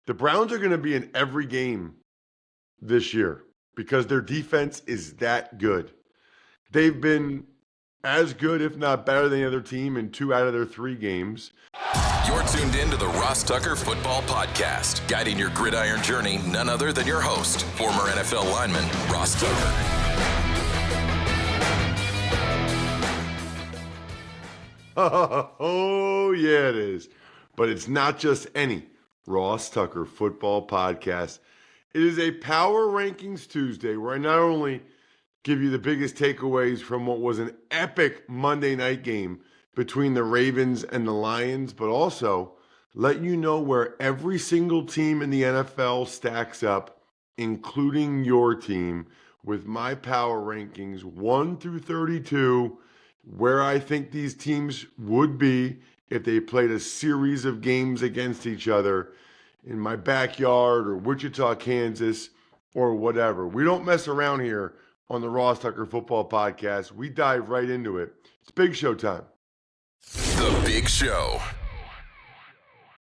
The Browns are going to be in every game this year because their defense is that good. They've been as good, if not better, than the other team in 2 out of their 3 games. You're tuned in to the Ross Tucker Football Podcast, guiding your gridiron journey, none other than your host, former NFL lineman, Ross Tucker. Oh, yeah, it is. But it's not just any Ross Tucker Football Podcast. It is a Power Rankings Tuesday where I not only give you the biggest takeaways from what was an epic Monday night game between the Ravens and the Lions, but also let you know where every single team in the NFL stacks up, including your team, with my power rankings 1 through 32, where I think these teams would be if they played a series of games against each other in my backyard or Wichita, Kansas, or whatever. We don't mess around here on the Ross Tucker Football Podcast. We dive right into it. It's Big Show time. The Big Show.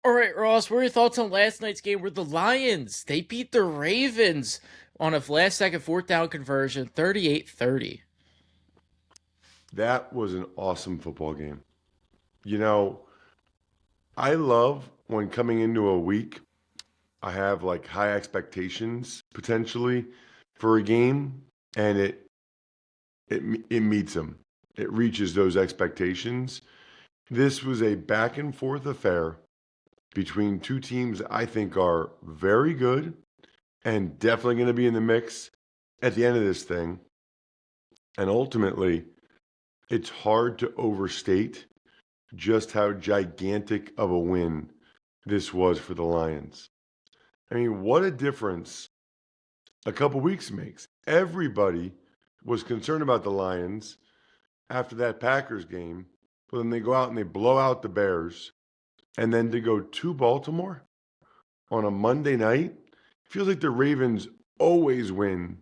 All right, Ross, what are your thoughts on last night's game where the Lions, they beat the Ravens on a last-second fourth-down conversion, 38-30? That was an awesome football game. You know, I love when coming into a week, I have like high expectations potentially for a game, and it meets them. It reaches those expectations. This was a back and forth affair between two teams I think are very good and definitely going to be in the mix at the end of this thing. And ultimately, it's hard to overstate just how gigantic of a win this was for the Lions. I mean, what a difference a couple weeks makes. Everybody was concerned about the Lions after that Packers game, but then they go out and they blow out the Bears, and then to go to Baltimore on a Monday night, feels like the Ravens always win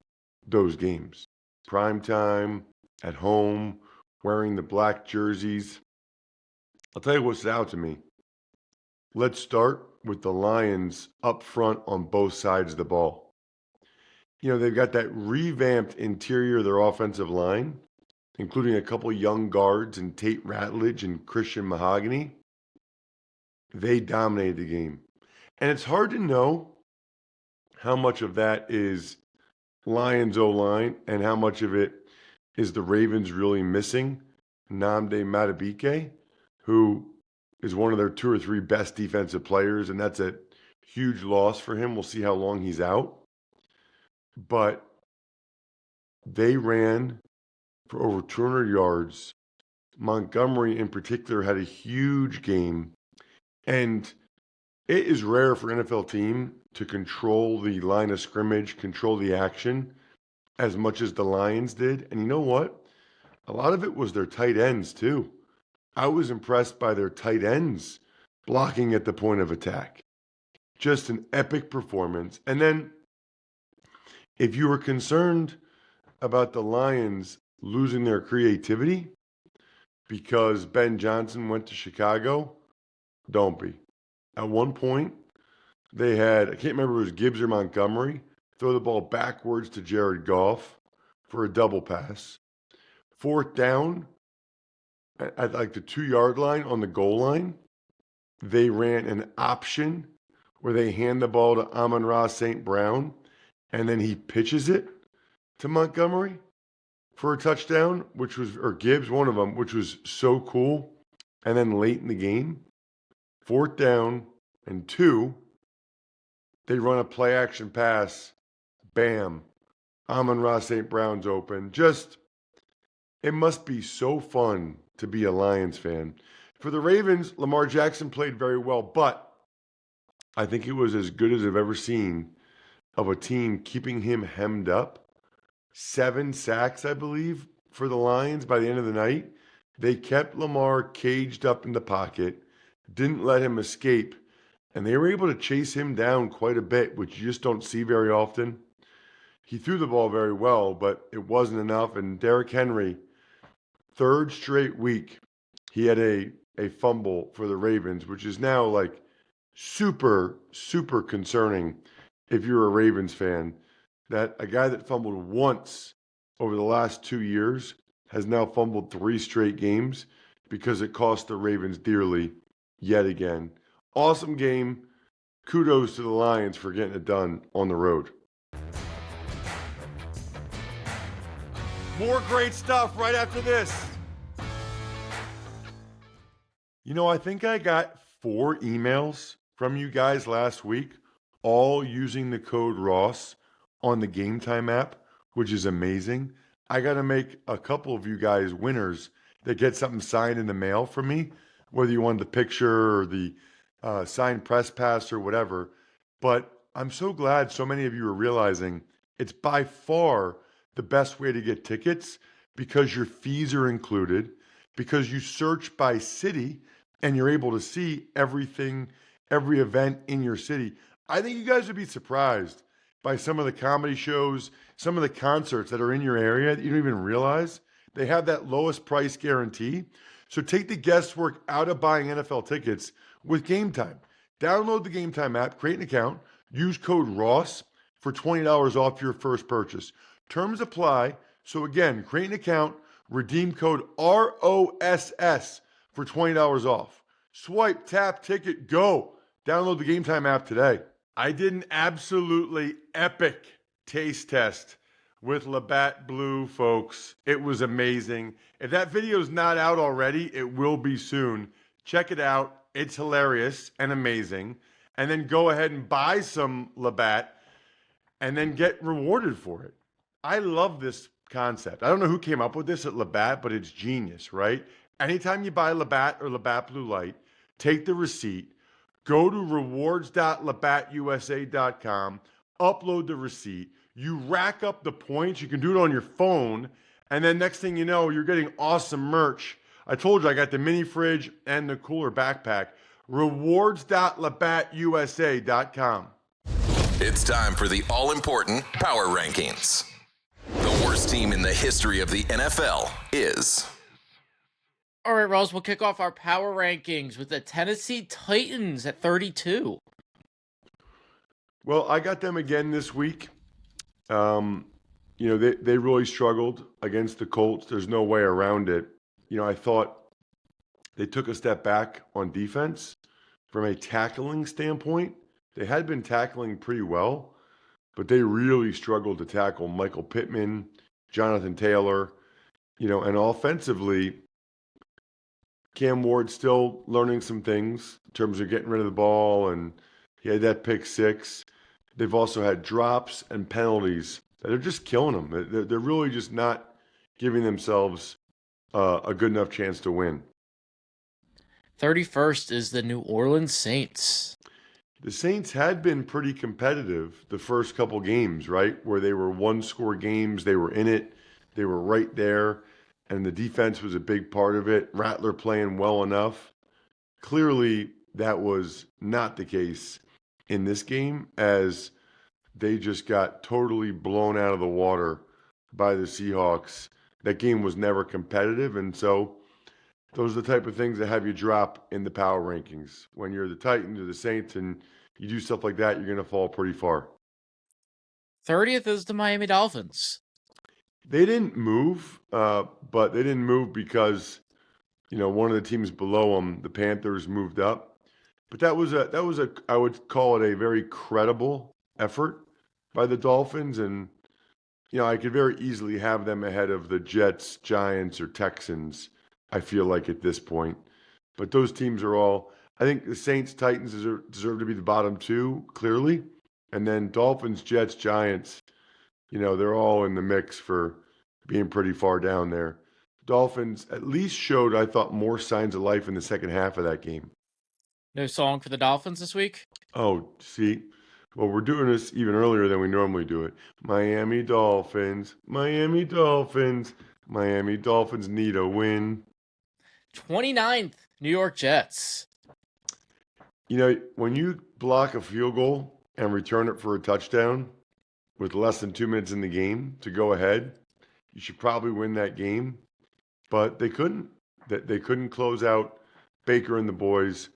those games. Prime time, at home, wearing the black jerseys. I'll tell you what stood out to me. Let's start with the Lions up front on both sides of the ball. You know, they've got that revamped interior of their offensive line, including a couple young guards in Tate Ratledge and Christian Mahogany. They dominated the game. And it's hard to know how much of that is Lions O-line and how much of it is the Ravens really missing Nnamdi Madubuike, who is one of their 2 or 3 best defensive players, and that's a huge loss for him. We'll see how long he's out. But they ran for over 200 yards. Montgomery, in particular, had a huge game. And it is rare for an NFL team to control the line of scrimmage, control the action as much as the Lions did. And you know what? A lot of it was their tight ends, too. I was impressed by their tight ends blocking at the point of attack. Just an epic performance. And then, if you were concerned about the Lions losing their creativity because Ben Johnson went to Chicago, don't be. At one point, they had, I can't remember if it was Gibbs or Montgomery, throw the ball backwards to Jared Goff for a double pass. 4th down, at like the 2-yard line on the goal line, they ran an option where they hand the ball to Amon-Ra St. Brown, and then he pitches it to Montgomery for a touchdown, or Gibbs, one of them, which was so cool. And then late in the game, 4th down and 2, they run a play action pass. Bam. Amon-Ra St. Brown's open. It must be so fun to be a Lions fan. For the Ravens, Lamar Jackson played very well, but I think it was as good as I've ever seen of a team keeping him hemmed up. 7 sacks, I believe, for the Lions by the end of the night. They kept Lamar caged up in the pocket, didn't let him escape, and they were able to chase him down quite a bit, which you just don't see very often. He threw the ball very well, but it wasn't enough, and Derrick Henry, 3rd straight week, he had a fumble for the Ravens, which is now like super, super concerning if you're a Ravens fan that a guy that fumbled once over the last 2 years has now fumbled 3 straight games because it cost the Ravens dearly yet again. Awesome game. Kudos to the Lions for getting it done on the road. More great stuff right after this. I think I got 4 emails from you guys last week, all using the code Ross on the Game Time app, which is amazing. I got to make a couple of you guys winners that get something signed in the mail from me, whether you want the picture or the signed press pass or whatever. But I'm so glad so many of you are realizing it's by far the best way to get tickets because your fees are included, because you search by city and you're able to see everything, every event in your city. I think you guys would be surprised by some of the comedy shows, some of the concerts that are in your area that you don't even realize. They have that lowest price guarantee. So take the guesswork out of buying NFL tickets with Game Time. Download the Game Time app, create an account, use code Ross for $20 off your first purchase. Terms apply. So again, create an account, redeem code ROSS for $20 off. Swipe, tap, ticket, go. Download the Game Time app today. I did an absolutely epic taste test with Labatt Blue, folks. It was amazing. If that video is not out already, it will be soon. Check it out. It's hilarious and amazing. And then go ahead and buy some Labatt and then get rewarded for it. I love this concept. I don't know who came up with this at Labatt, but it's genius, right? Anytime you buy Labatt or Labatt Blue Light, take the receipt, go to rewards.labattusa.com, upload the receipt, you rack up the points, you can do it on your phone, and then next thing you know, you're getting awesome merch. I told you I got the mini fridge and the cooler backpack. Rewards.labattusa.com. It's time for the all-important Power Rankings. The worst team in the history of the NFL is... All right, Ross, we'll kick off our power rankings with the Tennessee Titans at 32. Well, I got them again this week. They really struggled against the Colts. There's no way around it. I thought they took a step back on defense from a tackling standpoint. They had been tackling pretty well, but they really struggled to tackle Michael Pittman, Jonathan Taylor, and offensively, Cam Ward's still learning some things in terms of getting rid of the ball, and he had that pick 6. They've also had drops and penalties that are just killing them. They're really just not giving themselves a good enough chance to win. 31st is the New Orleans Saints. The Saints had been pretty competitive the first couple games, right? Where they were 1-score games, they were in it, they were right there, and the defense was a big part of it. Rattler playing well enough. Clearly, that was not the case in this game, as they just got totally blown out of the water by the Seahawks. That game was never competitive, and so those are the type of things that have you drop in the power rankings. When you're the Titans or the Saints and you do stuff like that, you're going to fall pretty far. 30th is the Miami Dolphins. They didn't move, but they didn't move because, one of the teams below them, the Panthers, moved up. But that was a I would call it a very credible effort by the Dolphins, and I could very easily have them ahead of the Jets, Giants, or Texans. I feel like at this point, but those teams are all. I think the Saints, Titans deserve to be the bottom 2 clearly, and then Dolphins, Jets, Giants. They're all in the mix for being pretty far down there. Dolphins at least showed, I thought, more signs of life in the second half of that game. No song for the Dolphins this week? Oh, see? Well, we're doing this even earlier than we normally do it. Miami Dolphins, Miami Dolphins, Miami Dolphins need a win. 29th, New York Jets. When you block a field goal and return it for a touchdown, with less than 2 minutes in the game to go ahead, you should probably win that game. But they couldn't. They couldn't close out Baker and the boys.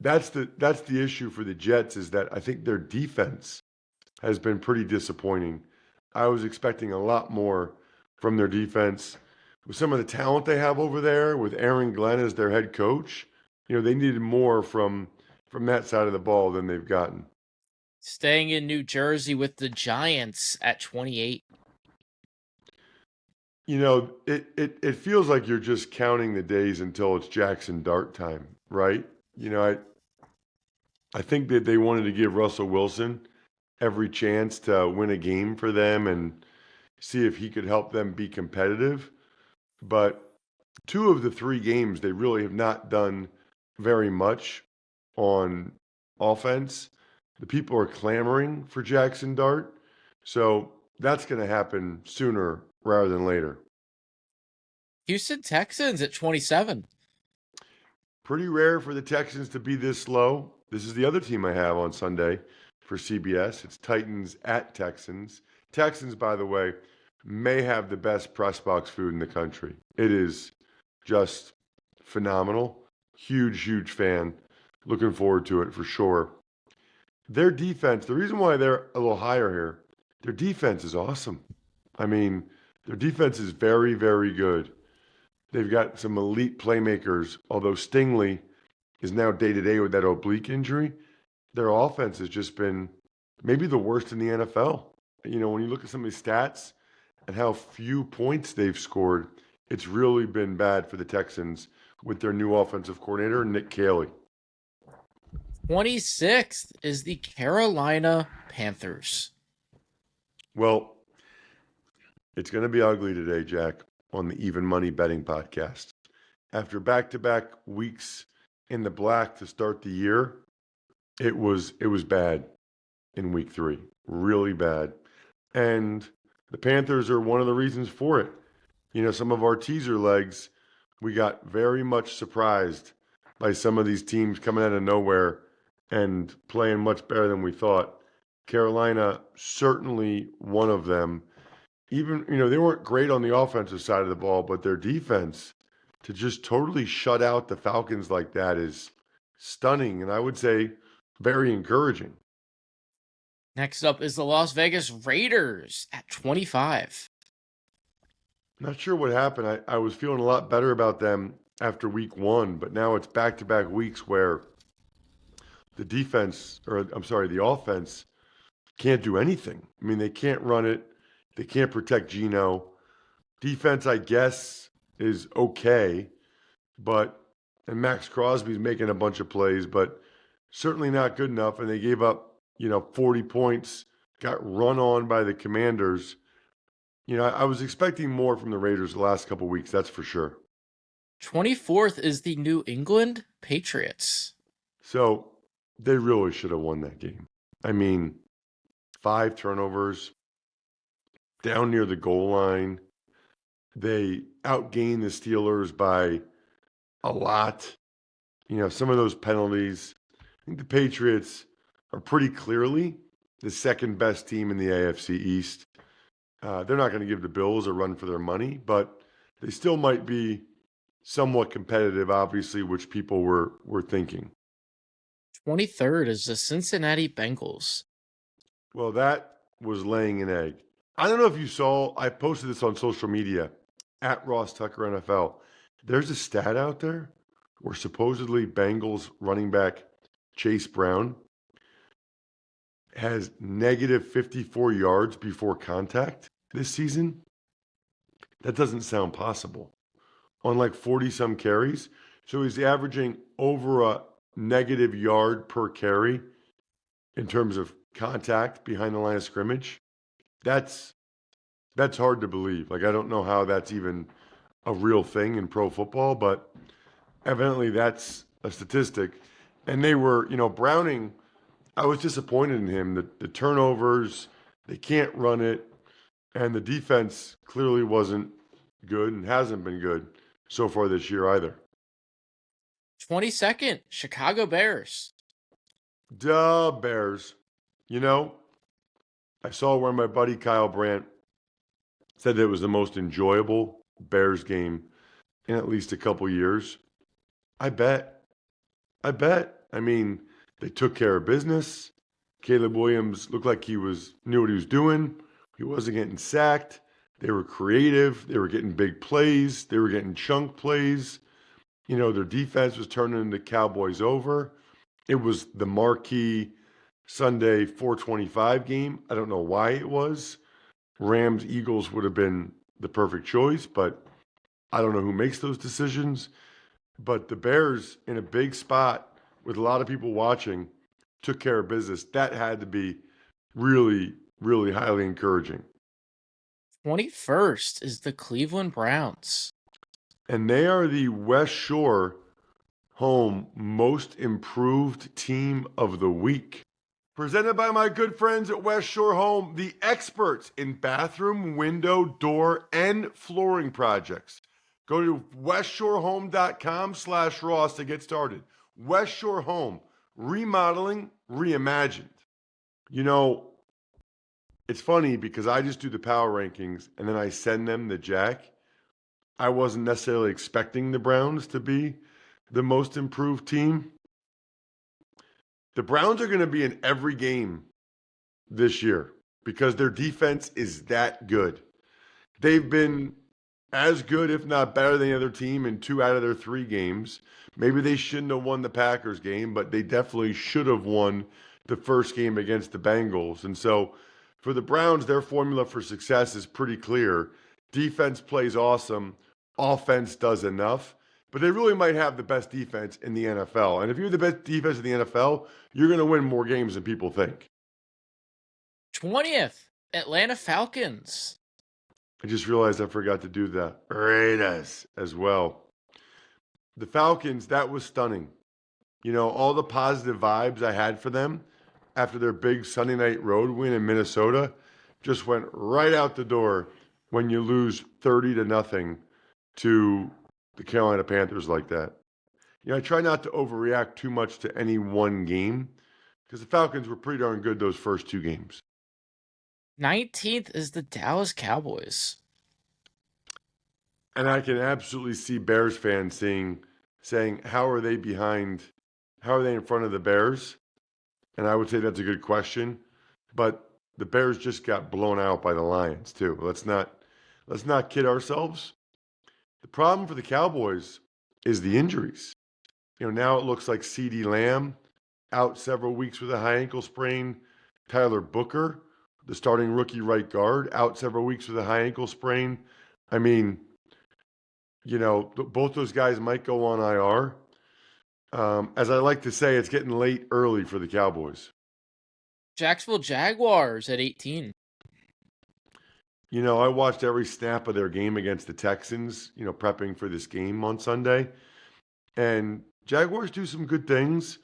That's the issue for the Jets is that I think their defense has been pretty disappointing. I was expecting a lot more from their defense with some of the talent they have over there with Aaron Glenn as their head coach. They needed more from that side of the ball than they've gotten. Staying in New Jersey with the Giants at 28. It feels like you're just counting the days until it's Jackson Dart time, right? I think that they wanted to give Russell Wilson every chance to win a game for them and see if he could help them be competitive. But two of the three games, they really have not done very much on offense. The people are clamoring for Jackson Dart. So that's going to happen sooner rather than later. Houston Texans at 27. Pretty rare for the Texans to be this slow. This is the other team I have on Sunday for CBS. It's Titans at Texans. Texans, by the way, may have the best press box food in the country. It is just phenomenal. Huge, huge fan. Looking forward to it for sure. Their defense, the reason why they're a little higher here, their defense is awesome. I mean, their defense is very, very good. They've got some elite playmakers, although Stingley is now day-to-day with that oblique injury. Their offense has just been maybe the worst in the NFL. When you look at some of these stats and how few points they've scored, it's really been bad for the Texans with their new offensive coordinator, Nick Caley. 26th is the Carolina Panthers. Well, it's going to be ugly today, Jack, on the Even Money Betting Podcast. After back-to-back weeks in the black to start the year, it was bad in week 3. Really bad. And the Panthers are one of the reasons for it. Some of our teaser legs, we got very much surprised by some of these teams coming out of nowhere and playing much better than we thought. Carolina, certainly one of them. Even, they weren't great on the offensive side of the ball, but their defense to just totally shut out the Falcons like that is stunning. And I would say very encouraging. Next up is the Las Vegas Raiders at 25. Not sure what happened. I was feeling a lot better about them after week 1, but now it's back-to-back weeks where the offense can't do anything. I mean, they can't run it. They can't protect Geno. Defense, I guess, is okay, and Max Crosby's making a bunch of plays, but certainly not good enough. And they gave up, 40 points, got run on by the Commanders. I was expecting more from the Raiders the last couple of weeks, that's for sure. 24th is the New England Patriots. So they really should have won that game. I mean, 5 turnovers, down near the goal line. They outgained the Steelers by a lot. Some of those penalties. I think the Patriots are pretty clearly the second best team in the AFC East. They're not going to give the Bills a run for their money, but they still might be somewhat competitive, obviously, which people were thinking. 23rd is the Cincinnati Bengals. Well, that was laying an egg. I don't know if you saw, I posted this on social media, at Ross Tucker NFL. There's a stat out there where supposedly Bengals running back Chase Brown has negative 54 yards before contact this season. That doesn't sound possible. On like 40-some carries. So he's averaging over a negative yard per carry in terms of contact behind the line of scrimmage. That's hard to believe. Like, I don't know how that's even a real thing in pro football, but evidently that's a statistic. And they were, Browning, I was disappointed in him. The turnovers, they can't run it, and the defense clearly wasn't good and hasn't been good so far this year either. 22nd, Chicago Bears. Duh, Bears. I saw where my buddy Kyle Brandt said that it was the most enjoyable Bears game in at least a couple years. I bet. I mean, they took care of business. Caleb Williams looked like he knew what he was doing. He wasn't getting sacked. They were creative. They were getting big plays. They were getting chunk plays. Their defense was turning the Cowboys over. It was the marquee Sunday 425 game. I don't know why it was. Rams Eagles would have been the perfect choice, but I don't know who makes those decisions. But the Bears, in a big spot with a lot of people watching, took care of business. That had to be really, really highly encouraging. 21st is the Cleveland Browns. And they are the West Shore home most improved team of the week. Presented by my good friends at West Shore Home, the experts in bathroom, window, door, and flooring projects. Go to westshorehome.com/Ross to get started. West Shore Home, remodeling, reimagined. It's funny because I just do the power rankings and then I send them the Jack. I wasn't necessarily expecting the Browns to be the most improved team. The Browns are going to be in every game this year because their defense is that good. They've been as good, if not better than the other team in 2 out of their 3 games. Maybe they shouldn't have won the Packers game, but they definitely should have won the first game against the Bengals. And so for the Browns, their formula for success is pretty clear. Defense plays awesome. Offense does enough. But they really might have the best defense in the NFL. And if you're the best defense in the NFL, you're going to win more games than people think. 20th, Atlanta Falcons. I just realized I forgot to do the Raiders as well. The Falcons, that was stunning. All the positive vibes I had for them after their big Sunday night road win in Minnesota just went right out the door when you lose 30-0 to the Carolina Panthers like that. I try not to overreact too much to any one game because the Falcons were pretty darn good those first 2 games. 19th is the Dallas Cowboys. And I can absolutely see Bears fans saying, how are they behind? How are they in front of the Bears? And I would say that's a good question. But the Bears just got blown out by the Lions too. Let's not kid ourselves. The problem for the Cowboys is the injuries. Now it looks like CeeDee Lamb out several weeks with a high ankle sprain. Tyler Booker, the starting rookie right guard, out several weeks with a high ankle sprain. I mean, both those guys might go on IR. As I like to say, it's getting late early for the Cowboys. Jacksonville Jaguars at 18. I watched every snap of their game against the Texans, prepping for this game on Sunday. And Jaguars do some good things,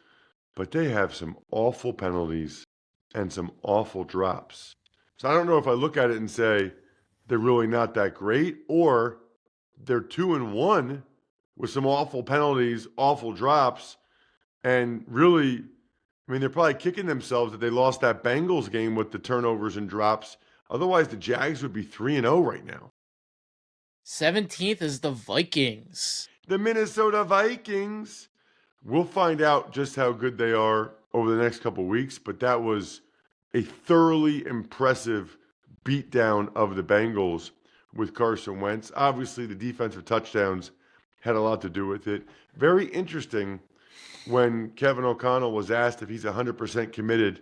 but they have some awful penalties and some awful drops. So I don't know if I look at it and say they're really not that great, or they're 2-1 with some awful penalties, awful drops, and really, they're probably kicking themselves that they lost that Bengals game with the turnovers and drops. Otherwise, the Jags would be 3-0 right now. 17th is the Vikings. The Minnesota Vikings. We'll find out just how good they are over the next couple of weeks, but that was a thoroughly impressive beatdown of the Bengals with Carson Wentz. Obviously, the defensive touchdowns had a lot to do with it. Very interesting when Kevin O'Connell was asked if he's 100% committed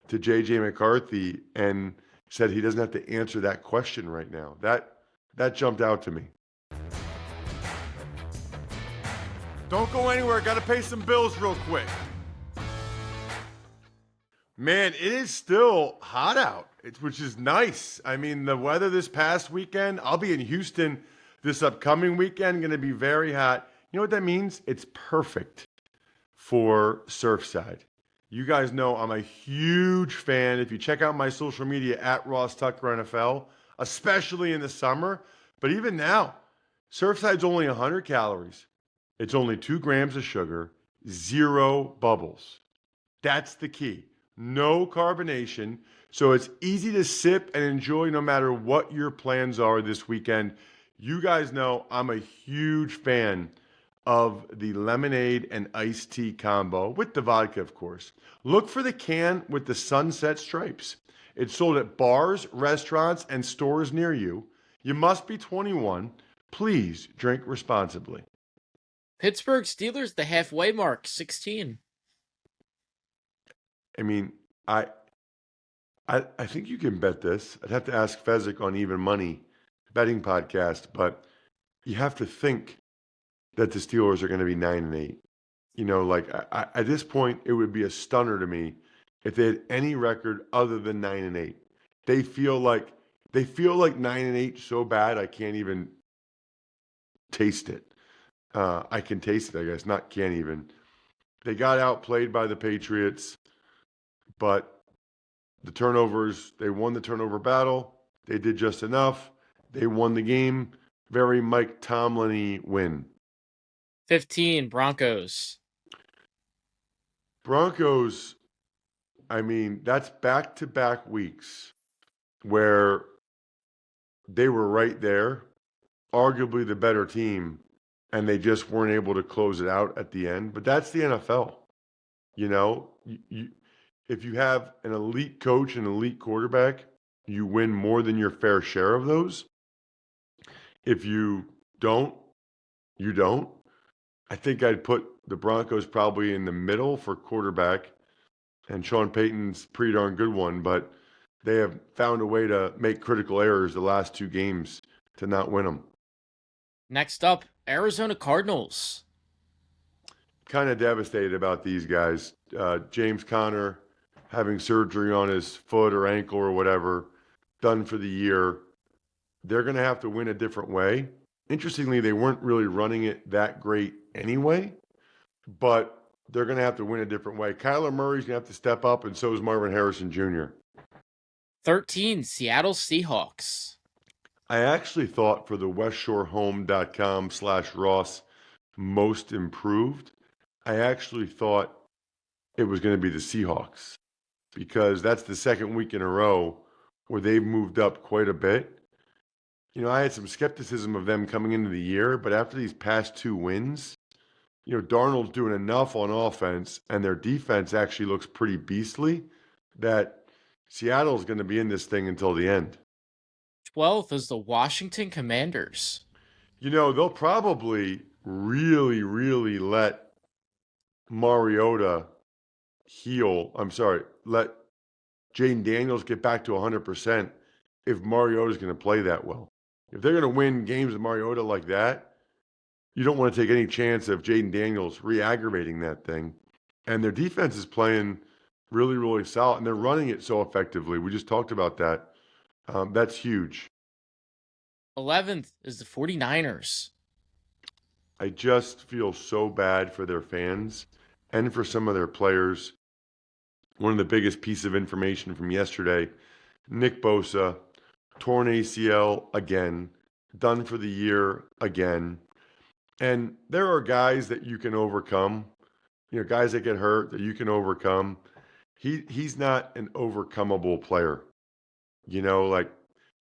to J.J. McCarthy and said he doesn't have to answer that question right now. That jumped out to me. Don't go anywhere. Got to pay some bills real quick. Man, it is still hot out, which is nice. The weather this past weekend, I'll be in Houston this upcoming weekend, going to be very hot. You know what that means? It's perfect for Surfside. You guys know I'm a huge fan. If you check out my social media at Ross Tucker NFL, especially in the summer, but even now, Surfside's only 100 calories. It's only 2 grams of sugar, 0 bubbles. That's the key. No carbonation. So it's easy to sip and enjoy no matter what your plans are this weekend. You guys know I'm a huge fan of the lemonade and iced tea combo with the vodka, of course. Look for the can with the sunset stripes. It's sold at bars, restaurants, and stores near you. You must be 21. Please drink responsibly. Pittsburgh Steelers, the halfway mark, 16. I mean, I think you can bet this. I'd have to ask Fezzik on Even Money betting podcast, but you have to think that the Steelers are going to be 9-8. You know, like at this point, it would be a stunner to me if they had any record other than 9-8. They feel like 9-8 so bad I can't even taste it. I can taste it, I guess, not can't even. They got outplayed by the Patriots, but the turnovers, they won the turnover battle. They did just enough. They won the game. Very Mike Tomlin-y win. 15, Broncos. Broncos, I mean, that's back-to-back weeks where they were right there, arguably the better team, and they just weren't able to close it out at the end. But that's the NFL. You know, if you have an elite coach and elite quarterback, you win more than your fair share of those. If you don't, you don't. I think I'd put the Broncos probably in the middle for quarterback, and Sean Payton's a pretty darn good one, but they have found a way to make critical errors the last two games to not win them. Next up, Arizona Cardinals. Kind of devastated about these guys. James Conner having surgery on his foot or ankle or whatever, done for the year. They're going to have to win a different way. Interestingly, they weren't really running it that great anyway, but they're going to have to win a different way. Kyler Murray's going to have to step up, and so is Marvin Harrison Jr. 13, Seattle Seahawks. I actually thought for the westshorehome.com/Ross most improved, I actually thought it was going to be the Seahawks because that's the second week in a row where they've moved up quite a bit. You know, I had some skepticism of them coming into the year, but after these past two wins, you know, Darnold's doing enough on offense and their defense actually looks pretty beastly that Seattle's going to be in this thing until the end. 12th is the Washington Commanders. You know, they'll probably really, really let Mariota let Jaden Daniels get back to 100% if Mariota's going to play that well. If they're going to win games with Mariota like that, you don't want to take any chance of Jaden Daniels re-aggravating that thing. And their defense is playing really, really solid, and they're running it so effectively. We just talked about that. That's huge. 11th is the 49ers. I just feel so bad for their fans and for some of their players. One of the biggest pieces of information from yesterday, Nick Bosa, torn ACL again, done for the year again. And there are guys that you can overcome, you know, guys that get hurt that you can overcome. He's not an overcomable player. You know, like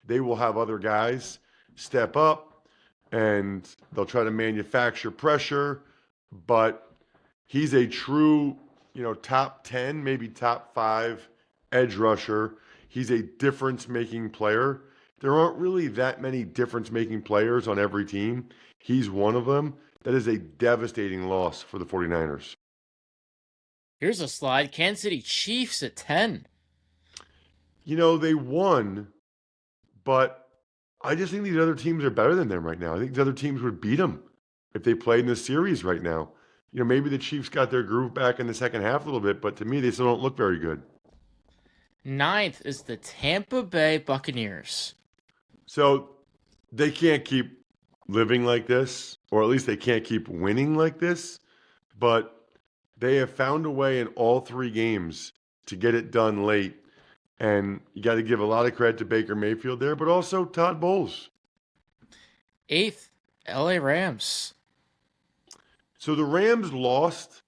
they will have other guys step up and they'll try to manufacture pressure, but he's a true, you know, top 10, maybe top 5 edge rusher. He's a difference-making player. There aren't really that many difference-making players on every team. He's one of them. That is a devastating loss for the 49ers. Here's a slide. Kansas City Chiefs at 10. You know, they won, but I just think these other teams are better than them right now. I think these other teams would beat them if they played in this series right now. You know, maybe the Chiefs got their groove back in the second half a little bit, but to me, they still don't look very good. 9th is the Tampa Bay Buccaneers. So they can't keep living like this, or at least they can't keep winning like this, but they have found a way in all 3 games to get it done late. And you got to give a lot of credit to Baker Mayfield there, but also Todd Bowles. 8th, LA Rams. So the Rams lost,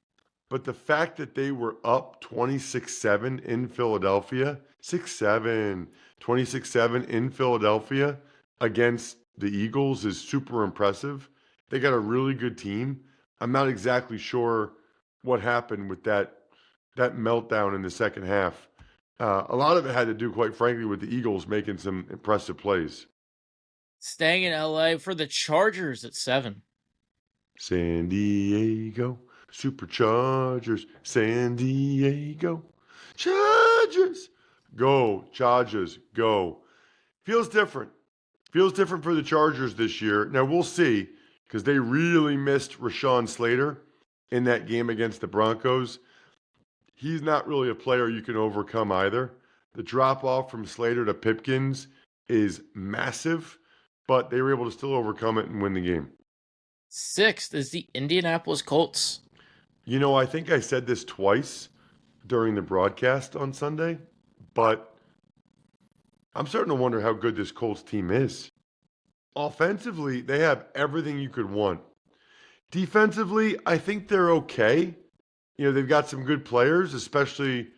but the fact that they were up 26-7 in Philadelphia, 26-7 in Philadelphia against the Eagles is super impressive. They got a really good team. I'm not exactly sure what happened with that meltdown in the second half. A lot of it had to do, quite frankly, with the Eagles making some impressive plays. Staying in LA for the Chargers at 7. San Diego Superchargers, San Diego Chargers. Go, Chargers, go. Feels different. Feels different for the Chargers this year. Now, we'll see, because they really missed Rashawn Slater in that game against the Broncos. He's not really a player you can overcome either. The drop-off from Slater to Pipkins is massive, but they were able to still overcome it and win the game. 6th is the Indianapolis Colts. You know, I think I said this twice during the broadcast on Sunday, but I'm starting to wonder how good this Colts team is. Offensively, they have everything you could want. Defensively, I think they're okay. You know, they've got some good players, especially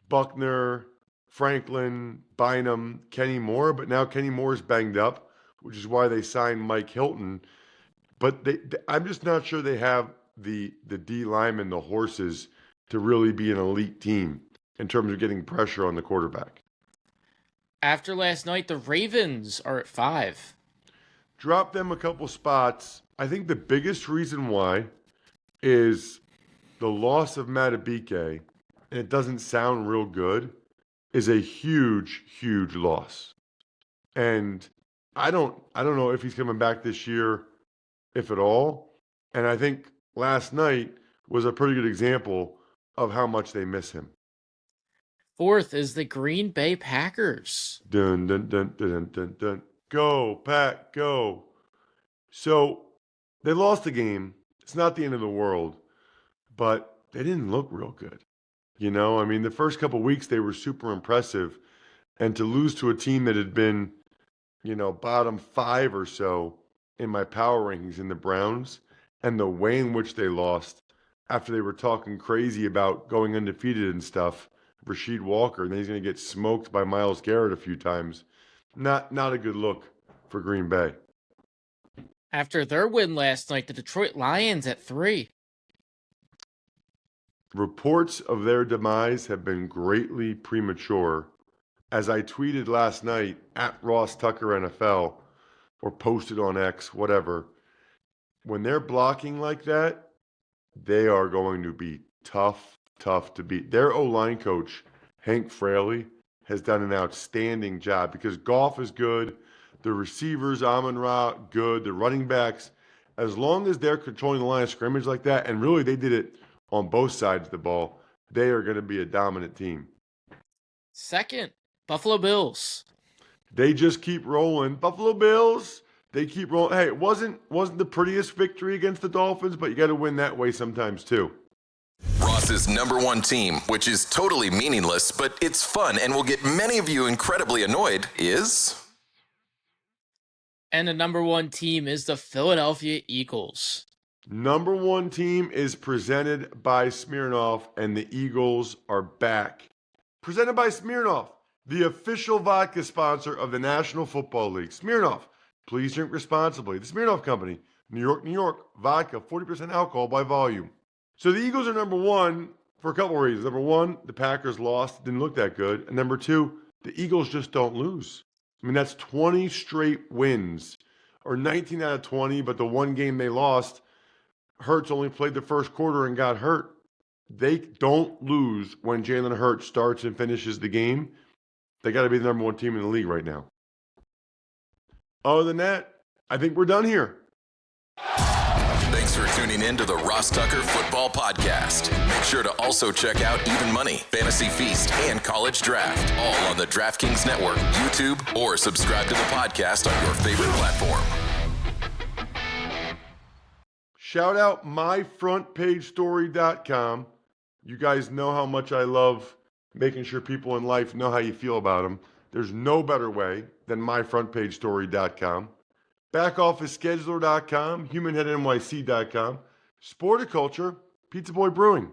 Buckner, Franklin, Bynum, Kenny Moore, but now Kenny Moore's banged up, which is why they signed Mike Hilton. But I'm just not sure they have the D linemen, the horses, to really be an elite team in terms of getting pressure on the quarterback. After last night, the Ravens are at 5. Drop them a couple spots. I think the biggest reason why is the loss of Matabike, and it doesn't sound real good, is a huge, huge loss. And I don't know if he's coming back this year, if at all. And I think last night was a pretty good example of how much they miss him. 4th is the Green Bay Packers. Dun, dun, dun, dun, dun, dun, dun. Go, Pack, go. So they lost the game. It's not the end of the world, but they didn't look real good. You know, I mean, the first couple of weeks they were super impressive. And to lose to a team that had been, you know, bottom 5 or so in my power rankings in the Browns, and the way in which they lost after they were talking crazy about going undefeated and stuff, Rasheed Walker, and then he's going to get smoked by Myles Garrett a few times. Not a good look for Green Bay. After their win last night, the Detroit Lions at 3. Reports of their demise have been greatly premature. As I tweeted last night at Ross Tucker NFL, or posted on X, whatever, when they're blocking like that, they are going to be tough to beat. Their O-line coach, Hank Fraley, has done an outstanding job because Goff is good, the receivers, Amon-Ra, good, the running backs. As long as they're controlling the line of scrimmage like that, and really they did it on both sides of the ball, they are going to be a dominant team. 2nd, Buffalo Bills. They just keep rolling. Buffalo Bills, they keep rolling. Hey, it wasn't the prettiest victory against the Dolphins, but you got to win that way sometimes too. Ross's number 1 team, which is totally meaningless, but it's fun and will get many of you incredibly annoyed, is... And the number 1 team is the Philadelphia Eagles. Number 1 team is presented by Smirnoff, and the Eagles are back. Presented by Smirnoff, the official vodka sponsor of the National Football League. Smirnoff, please drink responsibly. The Smirnoff Company, New York, New York, vodka, 40% alcohol by volume. So the Eagles are number 1 for a couple of reasons. Number 1, the Packers lost, didn't look that good. And number 2, the Eagles just don't lose. I mean, that's 20 straight wins, or 19 out of 20, but the one game they lost, Hurts only played the first quarter and got hurt. They don't lose when Jalen Hurts starts and finishes the game. They got to be the number 1 team in the league right now. Other than that, I think we're done here. Thanks for tuning in to the Ross Tucker Football Podcast. Make sure to also check out Even Money, Fantasy Feast, and College Draft, all on the DraftKings Network, YouTube, or subscribe to the podcast on your favorite platform. Shout out myfrontpagestory.com. You guys know how much I love making sure people in life know how you feel about them. There's no better way than myfrontpagestory.com. BackOfficeScheduler.com, HumanHeadNYC.com, Sporticulture, Pizza Boy Brewing.